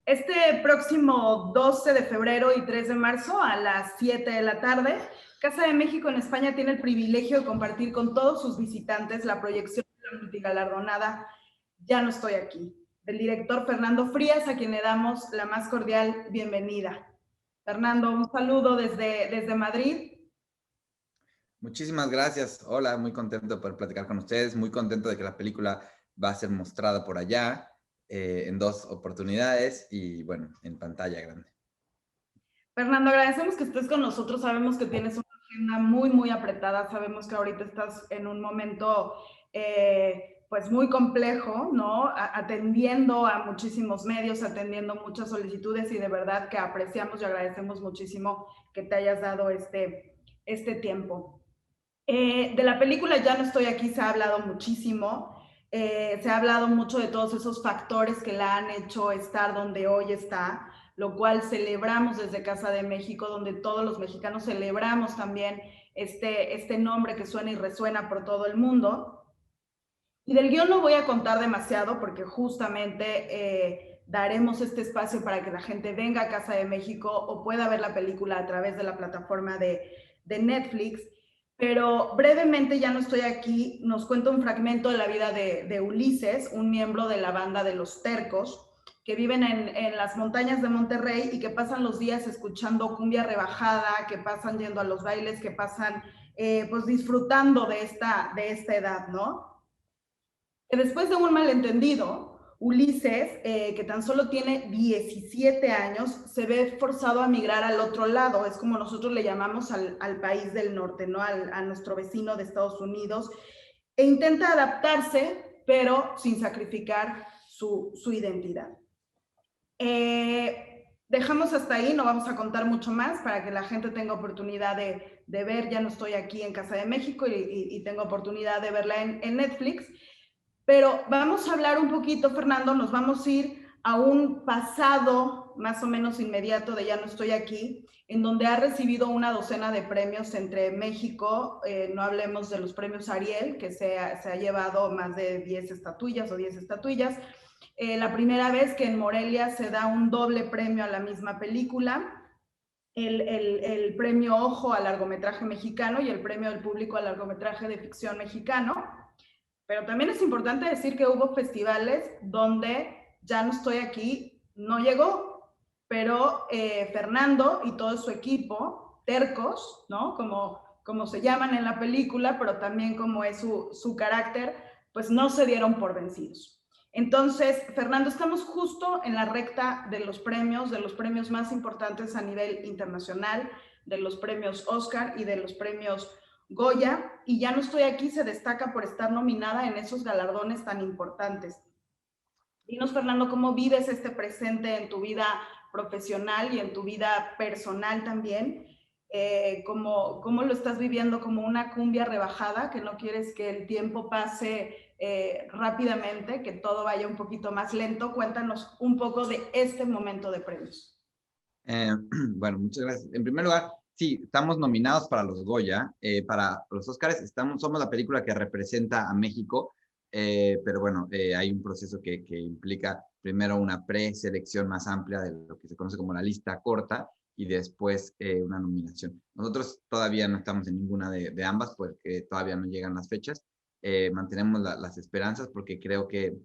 Este próximo 12 de febrero y 3 de marzo a las 7 de la tarde, Casa de México en España tiene el privilegio de compartir con todos sus visitantes la proyección de la multigalardonada Ya no estoy aquí, del director Fernando Frías, a quien le damos la más cordial bienvenida. Fernando, un saludo desde Madrid. Muchísimas gracias. Hola, muy contento de poder platicar con ustedes, muy contento de que la película va a ser mostrada por allá en dos oportunidades y bueno, en pantalla grande. Fernando, agradecemos que estés con nosotros. Sabemos que tienes una agenda muy, muy apretada. Sabemos que ahorita estás en un momento pues muy complejo, ¿no? Atendiendo a muchísimos medios, atendiendo muchas solicitudes y de verdad que apreciamos y agradecemos muchísimo que te hayas dado este tiempo. De la película Ya no estoy aquí se ha hablado muchísimo. Se ha hablado mucho de todos esos factores que la han hecho estar donde hoy está, lo cual celebramos desde Casa de México, donde todos los mexicanos celebramos también este nombre que suena y resuena por todo el mundo. Y del guión no voy a contar demasiado porque justamente daremos este espacio para que la gente venga a Casa de México o pueda ver la película a través de la plataforma de Netflix. Pero brevemente, Ya no estoy aquí, nos cuenta un fragmento de la vida de Ulises, un miembro de la banda de Los Tercos, que viven en las montañas de Monterrey y que pasan los días escuchando cumbia rebajada, que pasan yendo a los bailes, que pasan pues disfrutando de esta edad, ¿no? Que después de un malentendido, Ulises, que tan solo tiene 17 años, se ve forzado a migrar al otro lado, es como nosotros le llamamos al país del norte, ¿no? A nuestro vecino de Estados Unidos, e intenta adaptarse, pero sin sacrificar su identidad. Dejamos hasta ahí, no vamos a contar mucho más para que la gente tenga oportunidad de ver Ya no estoy aquí en Casa de México y tenga oportunidad de verla en Netflix. Pero vamos a hablar un poquito, Fernando, nos vamos a ir a un pasado más o menos inmediato de Ya no estoy aquí, en donde ha recibido una docena de premios entre México, no hablemos de los premios Ariel, que se ha llevado más de 10 estatuillas o 10 estatuillas. La primera vez que en Morelia se da un doble premio a la misma película, el premio Ojo al largometraje mexicano y el premio del público al largometraje de ficción mexicano. Pero también es importante decir que hubo festivales donde Ya no estoy aquí, no llegó, pero Fernando y todo su equipo, tercos, ¿no? Como se llaman en la película, pero también como es su carácter, pues no se dieron por vencidos. Entonces, Fernando, estamos justo en la recta de los premios más importantes a nivel internacional, de los premios Oscar y de los premios Goya, y Ya no estoy aquí se destaca por estar nominada en esos galardones tan importantes. Dinos, Fernando, ¿cómo vives este presente en tu vida profesional y en tu vida personal también? ¿Cómo lo estás viviendo? ¿Como una cumbia rebajada, que no quieres que el tiempo pase rápidamente, que todo vaya un poquito más lento? Cuéntanos un poco de este momento de premios. Eh, bueno, muchas gracias. En primer lugar, sí, estamos nominados para los Goya, para los Oscars. Somos la película que representa a México, pero bueno, hay un proceso que implica primero una preselección más amplia de lo que se conoce como la lista corta y después una nominación. Nosotros todavía no estamos en ninguna de ambas porque todavía no llegan las fechas. Mantenemos las esperanzas porque creo que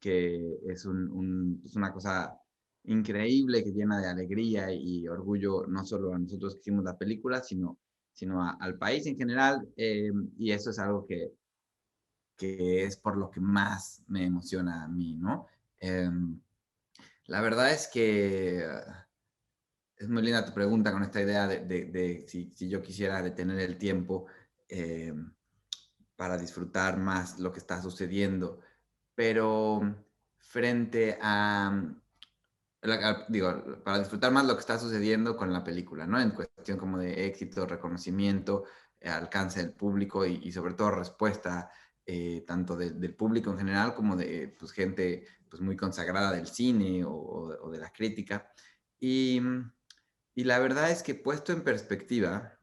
es una cosa increíble, que llena de alegría y orgullo, no solo a nosotros que hicimos la película, sino al país en general, y eso es algo que es por lo que más me emociona a mí, ¿no? La verdad es que es muy linda tu pregunta con esta idea de si yo quisiera detener el tiempo eh, para disfrutar más lo que está sucediendo, pero frente a digo, para disfrutar más lo que está sucediendo con la película, ¿no? En cuestión como de éxito, reconocimiento, alcance del público y sobre todo respuesta tanto del público en general como de pues, gente pues, muy consagrada del cine o de la crítica. Y, y la verdad es que puesto en perspectiva,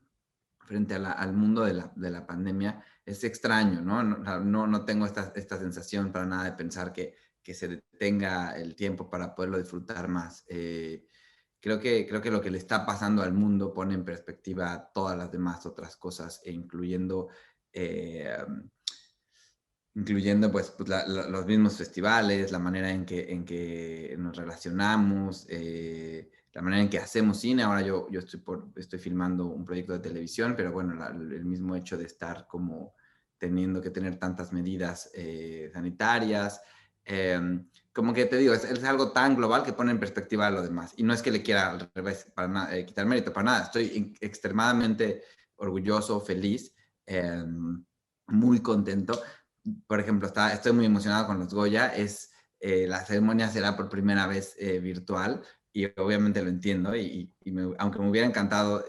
frente al mundo de la pandemia, es extraño, ¿no? No tengo esta sensación para nada de pensar que se detenga el tiempo para poderlo disfrutar más. Creo que lo que le está pasando al mundo pone en perspectiva todas las demás otras cosas, e eh, incluyendo pues los mismos festivales, la manera en que nos relacionamos, la manera en que hacemos cine. Ahora yo estoy filmando un proyecto de televisión, pero bueno, el mismo hecho de estar como teniendo que tener tantas medidas sanitarias, como que te digo, es algo tan global que pone en perspectiva a lo demás. Y no es que le quiera al revés, quitar mérito para nada. Estoy extremadamente orgulloso, feliz, muy contento. Por ejemplo, estoy muy emocionado con los Goya. La ceremonia será por primera vez virtual, y obviamente lo entiendo, aunque me hubiera encantado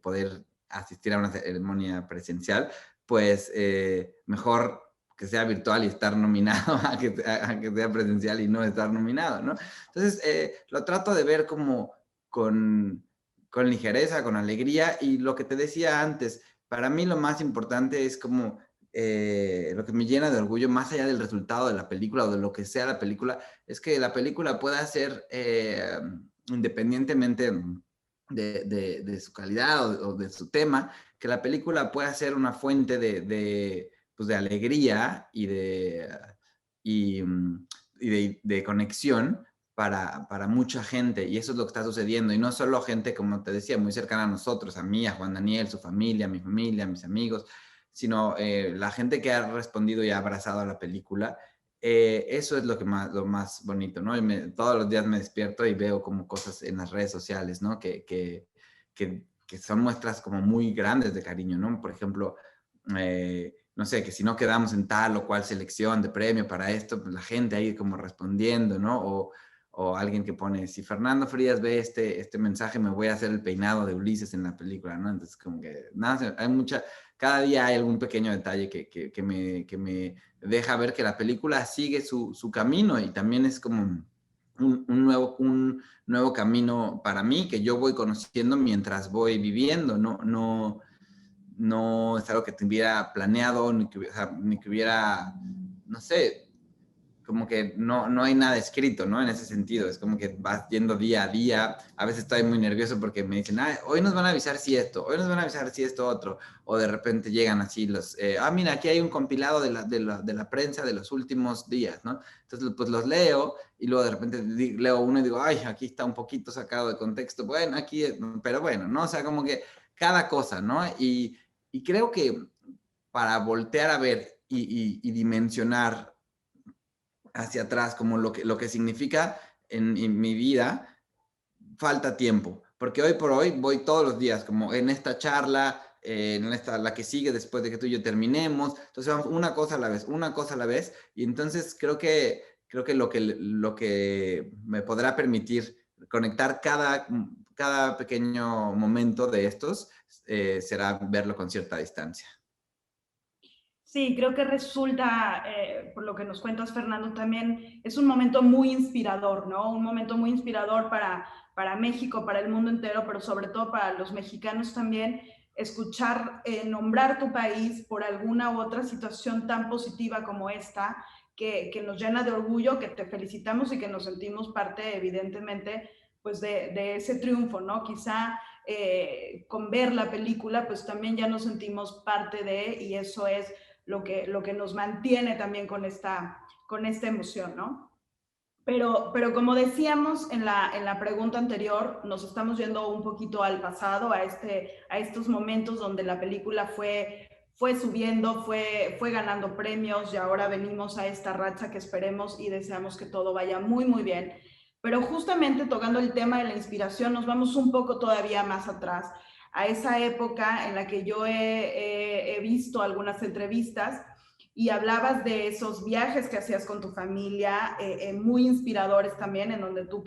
poder asistir a una ceremonia presencial, pues mejor que sea virtual y estar nominado a que sea presencial y no estar nominado, ¿no? Entonces, lo trato de ver como con ligereza, con alegría, y lo que te decía antes, para mí lo más importante es como lo que me llena de orgullo, más allá del resultado de la película o de lo que sea la película, es que la película pueda ser, independientemente de su calidad o de su tema, que la película pueda ser una fuente pues de alegría y de conexión para mucha gente, y eso es lo que está sucediendo, y no solo gente, como te decía, muy cercana a nosotros, a mí, a Juan Daniel, su familia, mi familia, mis amigos, sino la gente que ha respondido y ha abrazado a la película. Eso es lo más bonito, ¿no? Todos los días me despierto y veo como cosas en las redes sociales, ¿no? Que son muestras como muy grandes de cariño, ¿no? Por ejemplo, no sé, que si no quedamos en tal o cual selección de premio para esto, pues la gente ahí como respondiendo, ¿no? O alguien que pone, si Fernando Frías ve este mensaje, me voy a hacer el peinado de Ulises en la película, ¿no? Entonces, como que, nada, cada día hay algún pequeño detalle que me deja ver que la película sigue su camino, y también es como un nuevo camino para mí que yo voy conociendo mientras voy viviendo. No es algo que tuviera planeado, ni que hubiera, no sé, como que no hay nada escrito, ¿no? En ese sentido, es como que vas yendo día a día. A veces estoy muy nervioso porque me dicen, hoy nos van a avisar si esto, hoy nos van a avisar si esto otro, o de repente llegan así mira, aquí hay un compilado de la prensa de los últimos días, ¿no? Entonces, pues los leo, y luego de repente leo uno y digo, ay, aquí está un poquito sacado de contexto, bueno, aquí, pero bueno, ¿no? O sea, como que cada cosa, ¿no? Y creo que para voltear a ver y dimensionar hacia atrás, como lo que significa en mi vida, falta tiempo, porque hoy por hoy voy todos los días, como en esta charla, la que sigue después de que tú y yo terminemos, entonces vamos una cosa a la vez, una cosa a la vez, y entonces creo que lo que me podrá permitir conectar cada pequeño momento de estos, será verlo con cierta distancia. Sí, creo que resulta, por lo que nos cuentas, Fernando, también es un momento muy inspirador, ¿no? Un momento muy inspirador para México, para el mundo entero, pero sobre todo para los mexicanos también, escuchar nombrar tu país por alguna u otra situación tan positiva como esta, que nos llena de orgullo, que te felicitamos y que nos sentimos parte, evidentemente, pues de ese triunfo, ¿no? Quizá con ver la película, pues también ya nos sentimos parte de, y eso es lo que nos mantiene también con esta emoción, ¿no? Pero como decíamos en la pregunta anterior, nos estamos yendo un poquito al pasado, a estos momentos donde la película fue subiendo, fue ganando premios, y ahora venimos a esta racha que esperemos y deseamos que todo vaya muy, muy bien. Pero justamente tocando el tema de la inspiración, nos vamos un poco todavía más atrás, a esa época en la que yo he visto algunas entrevistas y hablabas de esos viajes que hacías con tu familia, muy inspiradores también, en donde tú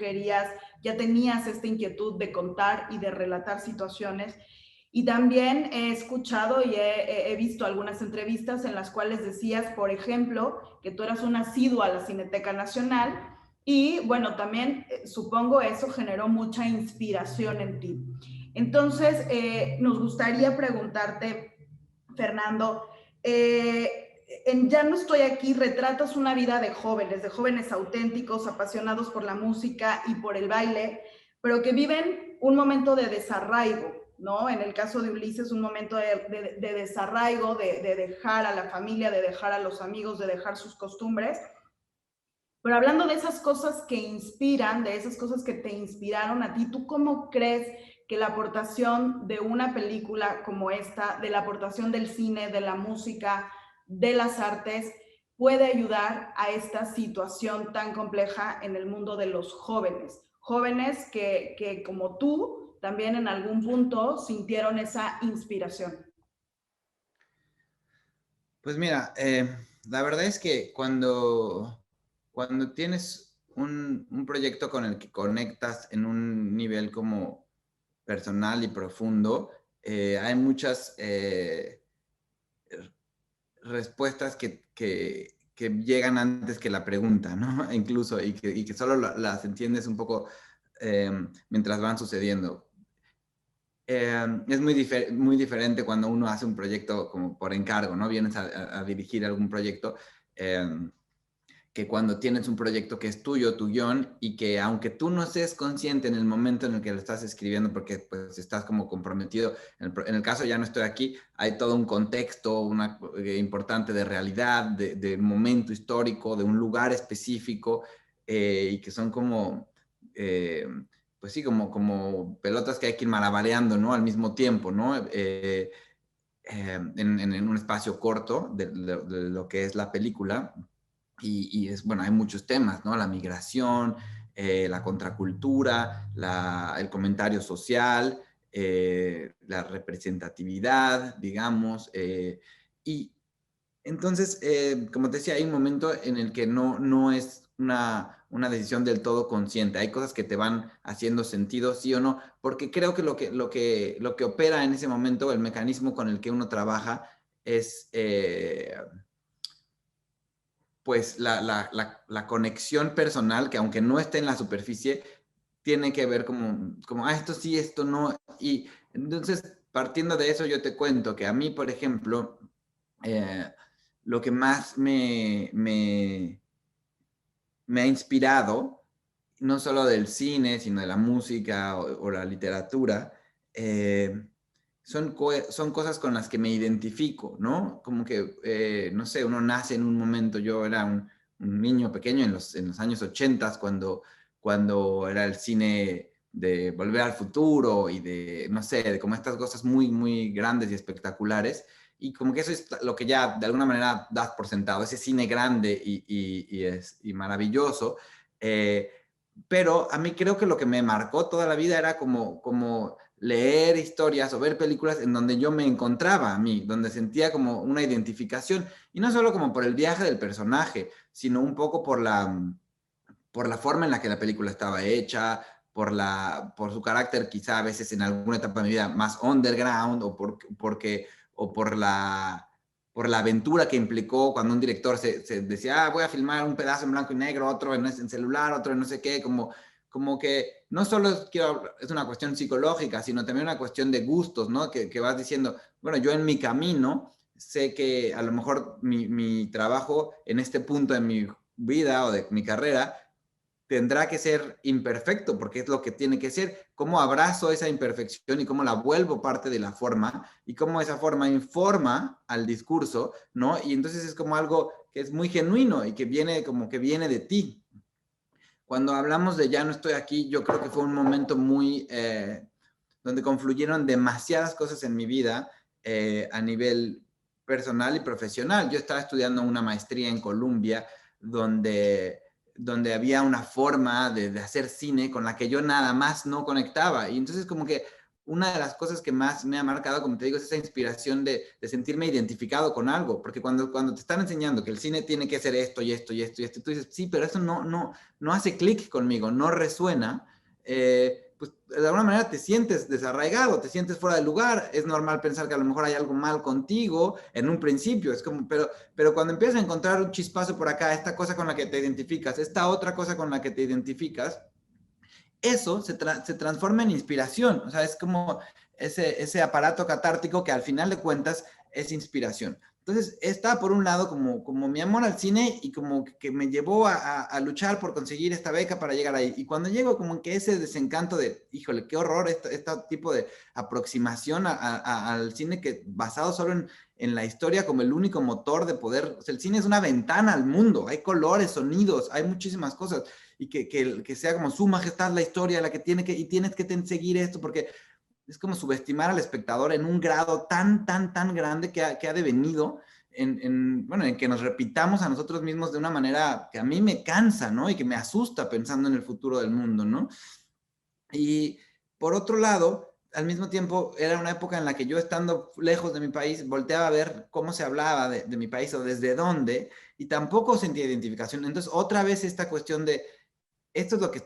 ya tenías esta inquietud de contar y de relatar situaciones. Y también he escuchado y he visto algunas entrevistas en las cuales decías, por ejemplo, que tú eras un asiduo a la Cineteca Nacional, y bueno, también supongo eso generó mucha inspiración en ti. Entonces, nos gustaría preguntarte, Fernando, en Ya no estoy aquí retratas una vida de jóvenes auténticos, apasionados por la música y por el baile, pero que viven un momento de desarraigo, ¿no? En el caso de Ulises, un momento de desarraigo, de dejar a la familia, de dejar a los amigos, de dejar sus costumbres. Pero hablando de esas cosas que inspiran, de esas cosas que te inspiraron a ti, ¿tú cómo crees que la aportación de una película como esta, de la aportación del cine, de la música, de las artes, puede ayudar a esta situación tan compleja en el mundo de los jóvenes? Jóvenes que como tú, también en algún punto sintieron esa inspiración. Pues mira, la verdad es que cuando tienes un proyecto con el que conectas en un nivel como personal y profundo, hay muchas respuestas que llegan antes que la pregunta, ¿no? Incluso, y que solo las entiendes un poco mientras van sucediendo. Es muy diferente cuando uno hace un proyecto como por encargo, ¿no? Vienes a dirigir algún proyecto, eh, que cuando tienes un proyecto que es tuyo, tu guión, y que aunque tú no seas consciente en el momento en el que lo estás escribiendo, porque pues estás como comprometido, en el caso Ya no estoy aquí, hay todo un contexto importante de realidad, de momento histórico, de un lugar específico, y que son como... pues sí, como pelotas que hay que ir malabareando, ¿no? Al mismo tiempo, ¿no? En un espacio corto de lo que es la película. Y es, bueno, hay muchos temas, ¿no? La migración, la contracultura, el comentario social, la representatividad, digamos. Y entonces, como te decía, hay un momento en el que no es una decisión del todo consciente. Hay cosas que te van haciendo sentido, sí o no, porque creo que lo que opera en ese momento, el mecanismo con el que uno trabaja, es pues la conexión personal, que aunque no esté en la superficie, tiene que ver como esto sí, esto no. Y entonces, partiendo de eso, yo te cuento que a mí, por ejemplo, eh, lo que más me ha inspirado, no solo del cine, sino de la música o la literatura, son cosas con las que me identifico, ¿no? Como que, no sé, uno nace en un momento, yo era un niño pequeño en los años 80, cuando era el cine de Volver al Futuro y de, no sé, de como estas cosas muy, muy grandes y espectaculares. Y como que eso es lo que ya de alguna manera das por sentado, ese cine grande y maravilloso. Eh, pero a mí creo que lo que me marcó toda la vida era como leer historias o ver películas en donde yo me encontraba a mí, donde sentía como una identificación, y no solo como por el viaje del personaje, sino un poco por la forma en la que la película estaba hecha, por su carácter quizá a veces en alguna etapa de mi vida más underground, o por la aventura que implicó cuando un director se decía, voy a filmar un pedazo en blanco y negro, otro en celular, otro en no sé qué, como que no solo es una cuestión psicológica, sino también una cuestión de gustos, ¿no? Que vas diciendo, bueno, yo en mi camino sé que a lo mejor mi trabajo en este punto de mi vida o de mi carrera tendrá que ser imperfecto, porque es lo que tiene que ser. Cómo abrazo esa imperfección y cómo la vuelvo parte de la forma, y cómo esa forma informa al discurso, ¿no? Y entonces es como algo que es muy genuino y que viene como que viene de ti. Cuando hablamos de Ya no estoy aquí, yo creo que fue un momento muy, donde confluyeron demasiadas cosas en mi vida, a nivel personal y profesional. Yo estaba estudiando una maestría en Colombia, donde había una forma de hacer cine con la que yo nada más no conectaba. Y entonces como que una de las cosas que más me ha marcado, como te digo, es esa inspiración de sentirme identificado con algo, porque cuando te están enseñando que el cine tiene que ser esto y esto y esto y esto, tú dices, sí, pero eso no hace clic conmigo, no resuena. Pues de alguna manera te sientes desarraigado, te sientes fuera de lugar. Es normal pensar que a lo mejor hay algo mal contigo en un principio, es como, pero cuando empiezas a encontrar un chispazo por acá, esta cosa con la que te identificas, esta otra cosa con la que te identificas, eso se transforma en inspiración. O sea, es como ese aparato catártico que al final de cuentas es inspiración. Entonces, está por un lado como mi amor al cine y como que me llevó a luchar por conseguir esta beca para llegar ahí. Y cuando llego, como que ese desencanto de, híjole, qué horror este tipo de aproximación al cine que basado solo en la historia como el único motor de poder. O sea, el cine es una ventana al mundo, hay colores, sonidos, hay muchísimas cosas. Y que sea como su majestad la historia la que tiene que, y tienes que seguir esto, porque es como subestimar al espectador en un grado tan grande que ha devenido bueno, en que nos repitamos a nosotros mismos de una manera que a mí me cansa, ¿no? Y que me asusta pensando en el futuro del mundo, ¿no? Y por otro lado, al mismo tiempo, era una época en la que yo, estando lejos de mi país, volteaba a ver cómo se hablaba de mi país o desde dónde, y tampoco sentía identificación. Entonces, otra vez esta cuestión de esto es lo que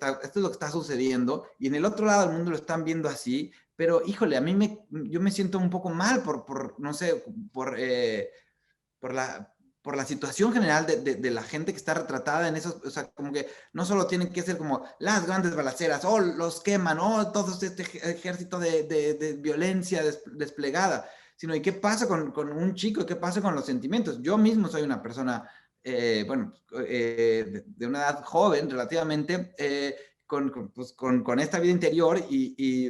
está sucediendo, y en el otro lado del mundo lo están viendo así, pero híjole, yo me siento un poco mal no sé, por la, por la situación general de la gente que está retratada en esos, o sea, como que no solo tienen que ser como las grandes balaceras, o los queman, o todo este ejército de violencia desplegada, sino y qué pasa con un chico, qué pasa con los sentimientos. Yo mismo soy una persona, bueno, de una edad joven relativamente, pues, con esta vida interior y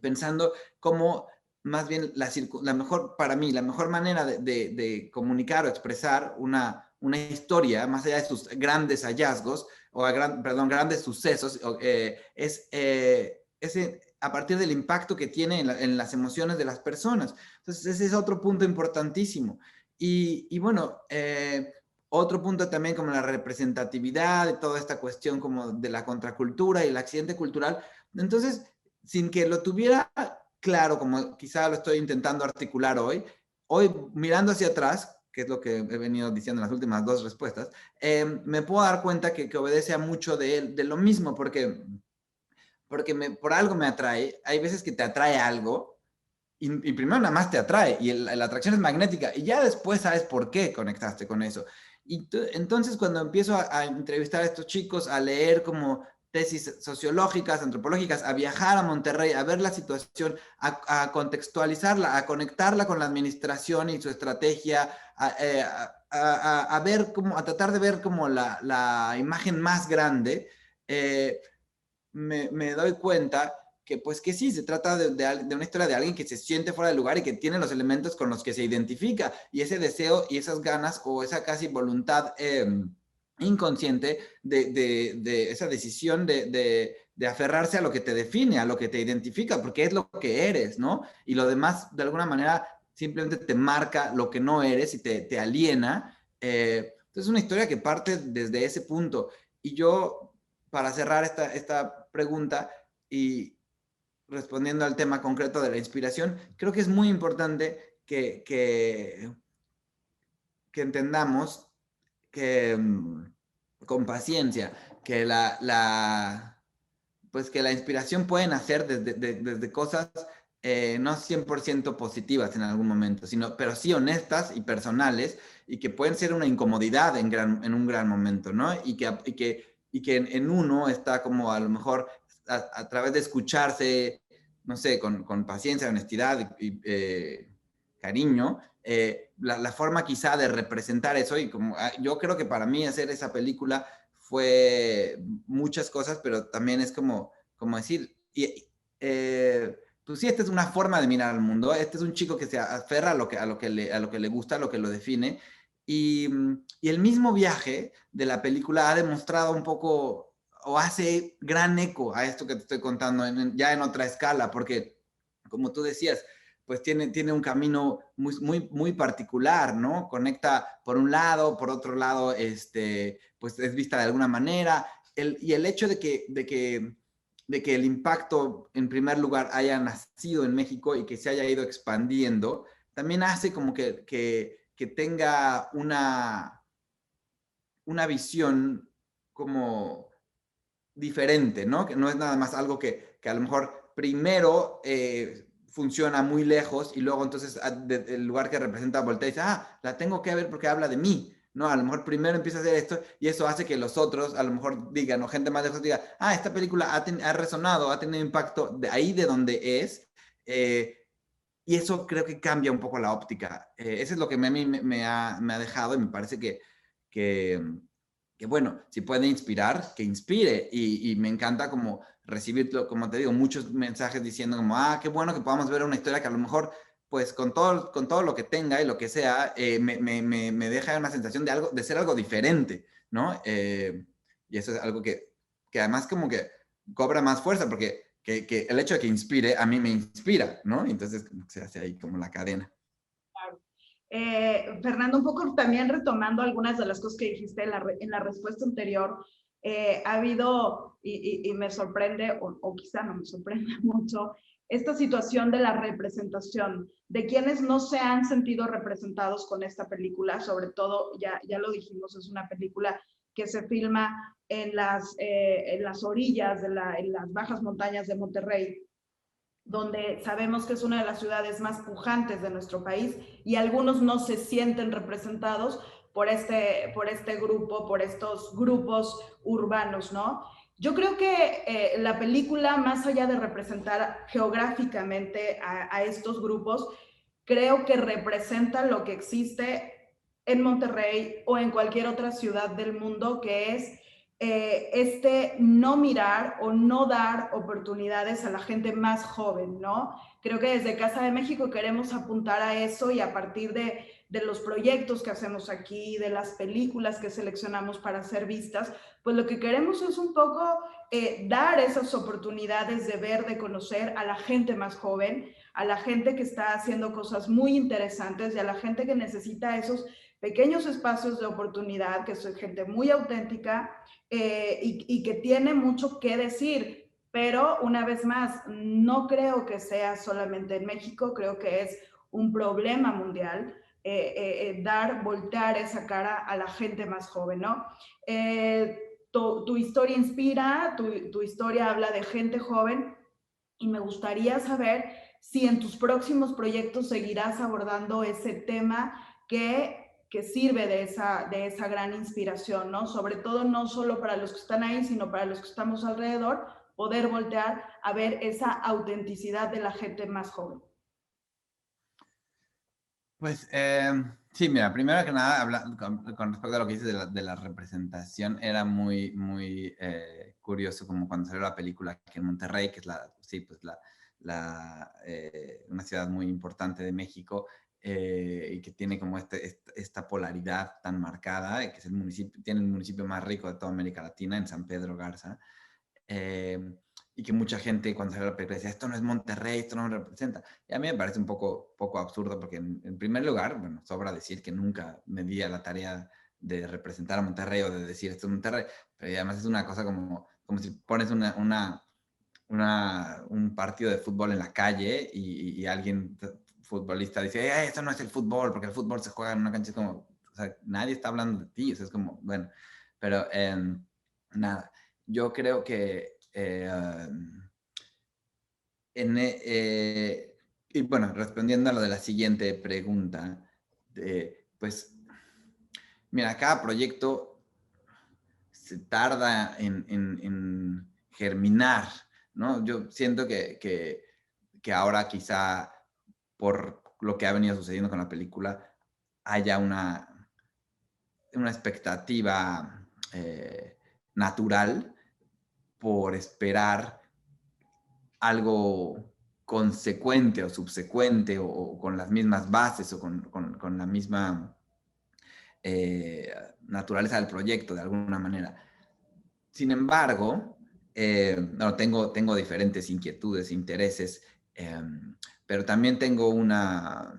pensando cómo más bien la mejor, para mí, la mejor manera de comunicar o expresar una historia, más allá de sus grandes hallazgos, perdón, grandes sucesos, es a partir del impacto que tiene en las emociones de las personas. Entonces, ese es otro punto importantísimo. Y bueno, otro punto también como la representatividad de toda esta cuestión como de la contracultura y el accidente cultural. Entonces, sin que lo tuviera claro, como quizá lo estoy intentando articular hoy mirando hacia atrás, que es lo que he venido diciendo en las últimas dos respuestas, me puedo dar cuenta que obedece a mucho de lo mismo, porque por algo me atrae. Hay veces que te atrae algo y primero nada más te atrae y la atracción es magnética y ya después sabes por qué conectaste con eso. Y entonces cuando empiezo a entrevistar a estos chicos, a leer como tesis sociológicas, antropológicas, a viajar a Monterrey, a ver la situación, a contextualizarla, a conectarla con la administración y su estrategia, a ver como, a tratar de ver como la imagen más grande, eh, me doy cuenta que pues que sí, se trata de una historia de alguien que se siente fuera del lugar y que tiene los elementos con los que se identifica, y ese deseo y esas ganas o esa casi voluntad inconsciente de esa decisión de aferrarse a lo que te define, a lo que te identifica, porque es lo que eres, ¿no? Y lo demás, de alguna manera, simplemente te marca lo que no eres y te aliena. Entonces es una historia que parte desde ese punto. Y yo, para cerrar esta pregunta y respondiendo al tema concreto de la inspiración, creo que es muy importante que entendamos que con paciencia, que pues que la inspiración puede nacer desde cosas no 100% positivas en algún momento, pero sí honestas y personales, y que pueden ser una incomodidad en un gran momento, ¿no? Y que en uno está como a lo mejor a través de escucharse, no sé, con paciencia, honestidad y cariño, la forma quizá de representar eso. Y como yo creo que para mí hacer esa película fue muchas cosas, pero también es como decir, pues sí, esta es una forma de mirar al mundo. Este es un chico que se aferra a lo que le gusta, a lo que lo define. Y el mismo viaje de la película ha demostrado un poco, o hace gran eco a esto que te estoy contando, ya en otra escala, porque, como tú decías, pues tiene un camino muy particular, ¿no? Conecta por un lado, por otro lado, pues es vista de alguna manera. Y el hecho de que el impacto, en primer lugar, haya nacido en México y que se haya ido expandiendo, también hace como que tenga una visión como diferente, ¿no? Que no es nada más algo que a lo mejor primero funciona muy lejos y luego entonces el lugar que representa voltea y dice, la tengo que ver porque habla de mí, ¿no? A lo mejor primero empieza a hacer esto y eso hace que los otros a lo mejor digan, o gente más lejos diga, esta película ha resonado, ha tenido impacto de ahí de donde es, eh, y eso creo que cambia un poco la óptica. Eso es lo que a mí me ha dejado y me parece que, que, bueno, si puede inspirar, que inspire. Y me encanta como recibir, como te digo, muchos mensajes diciendo como, qué bueno que podamos ver una historia que a lo mejor, pues con todo lo que tenga y lo que sea, me deja una sensación de ser algo diferente, ¿no? Y eso es algo que además como que cobra más fuerza porque que el hecho de que inspire a mí me inspira, ¿no? Entonces se hace ahí como la cadena. Fernando, un poco también retomando algunas de las cosas que dijiste en la respuesta anterior, ha habido, y me sorprende, o quizá no me sorprende mucho, esta situación de la representación, de quienes no se han sentido representados con esta película, sobre todo, ya lo dijimos, es una película que se filma en las orillas, en las bajas montañas de Monterrey, donde sabemos que es una de las ciudades más pujantes de nuestro país y algunos no se sienten representados por este grupo, por estos grupos urbanos, ¿no? Yo creo que la película, más allá de representar geográficamente a estos grupos, creo que representa lo que existe en Monterrey o en cualquier otra ciudad del mundo, que es este no mirar o no dar oportunidades a la gente más joven, ¿no? Creo que desde Casa de México queremos apuntar a eso y a partir de los proyectos que hacemos aquí, de las películas que seleccionamos para ser vistas, pues lo que queremos es un poco dar esas oportunidades de ver, de conocer a la gente más joven, a la gente que está haciendo cosas muy interesantes y a la gente que necesita esos pequeños espacios de oportunidad, que es gente muy auténtica y que tiene mucho que decir. Pero una vez más, no creo que sea solamente en México, creo que es un problema mundial voltear esa cara a la gente más joven, ¿no? Tu historia inspira, tu historia habla de gente joven y me gustaría saber si en tus próximos proyectos seguirás abordando ese tema que sirve de esa gran inspiración, ¿no? Sobre todo no solo para los que están ahí, sino para los que estamos alrededor, poder voltear a ver esa autenticidad de la gente más joven. Pues sí, mira, primero que nada, con respecto a lo que dices de la representación, era muy curioso como cuando salió la película que en Monterrey, que es sí, pues una ciudad muy importante de México y que tiene como esta polaridad tan marcada, que es tiene el municipio más rico de toda América Latina, en San Pedro Garza. Eh, y que mucha gente cuando salió la película decía, esto no es Monterrey, esto no me representa. Y a mí me parece un poco absurdo porque en primer lugar, bueno, sobra decir que nunca me di a la tarea de representar a Monterrey o de decir esto es Monterrey, pero además es una cosa como si pones un partido de fútbol en la calle y alguien futbolista dice, esto no es el fútbol, porque el fútbol se juega en una cancha, es como, o sea, nadie está hablando de ti, o sea, es como, bueno, pero nada, yo creo que y bueno, respondiendo a lo de la siguiente pregunta, pues mira, cada proyecto se tarda en germinar, ¿no? Yo siento que ahora quizá por lo que ha venido sucediendo con la película haya una expectativa natural por esperar algo consecuente o subsecuente o con las mismas bases o con la misma naturaleza del proyecto de alguna manera. Sin embargo, no, tengo diferentes inquietudes, intereses, pero también tengo una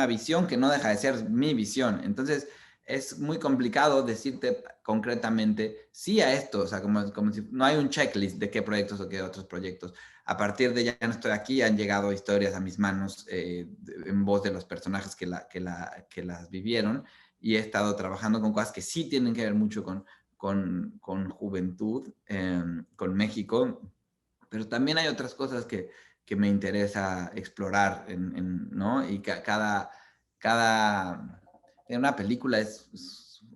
visión que no deja de ser mi visión. Entonces, es muy complicado decirte concretamente sí a esto, o sea, como si no hay un checklist de qué proyectos o qué otros proyectos. A partir de ya no estoy aquí, han llegado historias a mis manos en voz de los personajes que las vivieron y he estado trabajando con cosas que sí tienen que ver mucho con juventud, con México, pero también hay otras cosas que me interesa explorar, ¿no? Y en una película es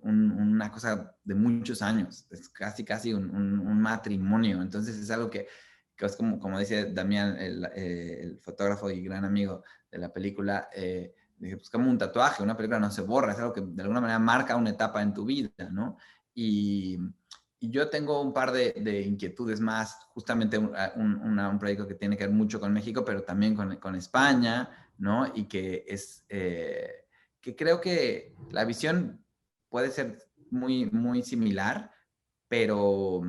una cosa de muchos años, es casi un matrimonio, entonces es algo que que es como dice Damián, el fotógrafo y gran amigo de la película, dije, pues como un tatuaje, una película no se borra, es algo que de alguna manera marca una etapa en tu vida, ¿no? Y yo tengo un par de inquietudes más, justamente un proyecto que tiene que ver mucho con México, pero también con España, ¿no? Y que creo que la visión puede ser muy similar, pero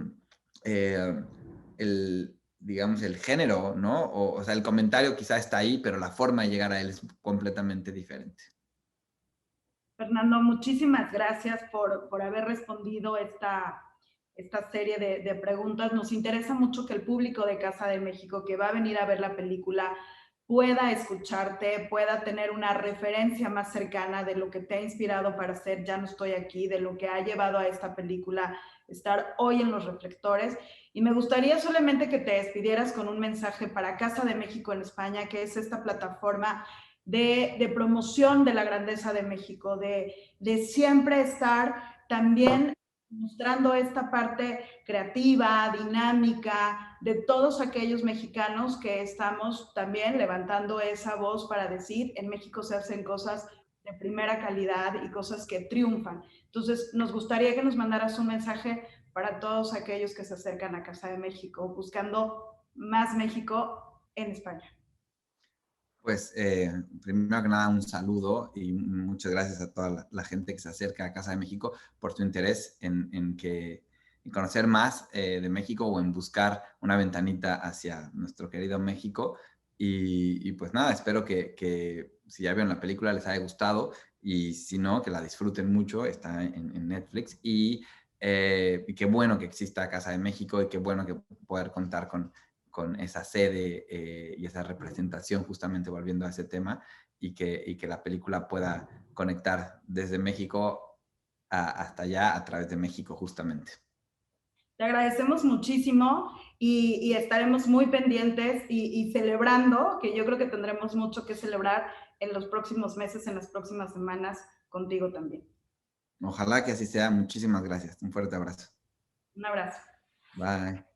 digamos, el género, ¿no? O sea, el comentario quizá está ahí, pero la forma de llegar a él es completamente diferente. Fernando, muchísimas gracias por haber respondido esta serie de preguntas. Nos interesa mucho que el público de Casa de México que va a venir a ver la película pueda escucharte, pueda tener una referencia más cercana de lo que te ha inspirado para hacer Ya no estoy aquí, de lo que ha llevado a esta película estar hoy en los reflectores. Y me gustaría solamente que te despidieras con un mensaje para Casa de México en España, que es esta plataforma de promoción de la grandeza de México, de siempre estar también mostrando esta parte creativa, dinámica, de todos aquellos mexicanos que estamos también levantando esa voz para decir, en México se hacen cosas de primera calidad y cosas que triunfan. Entonces, nos gustaría que nos mandaras un mensaje para todos aquellos que se acercan a Casa de México, buscando más México en España. Pues primero que nada un saludo y muchas gracias a toda la gente que se acerca a Casa de México por su interés en conocer más de México o en buscar una ventanita hacia nuestro querido México. Y pues nada, espero que si ya vieron la película les haya gustado y si no, que la disfruten mucho, está en Netflix y qué bueno que exista Casa de México y qué bueno que poder contar con esa sede y esa representación, justamente volviendo a ese tema, y que la película pueda conectar desde México hasta allá a través de México, justamente. Te agradecemos muchísimo y estaremos muy pendientes y celebrando, que yo creo que tendremos mucho que celebrar en los próximos meses, en las próximas semanas, contigo también. Ojalá que así sea. Muchísimas gracias. Un fuerte abrazo. Un abrazo. Bye.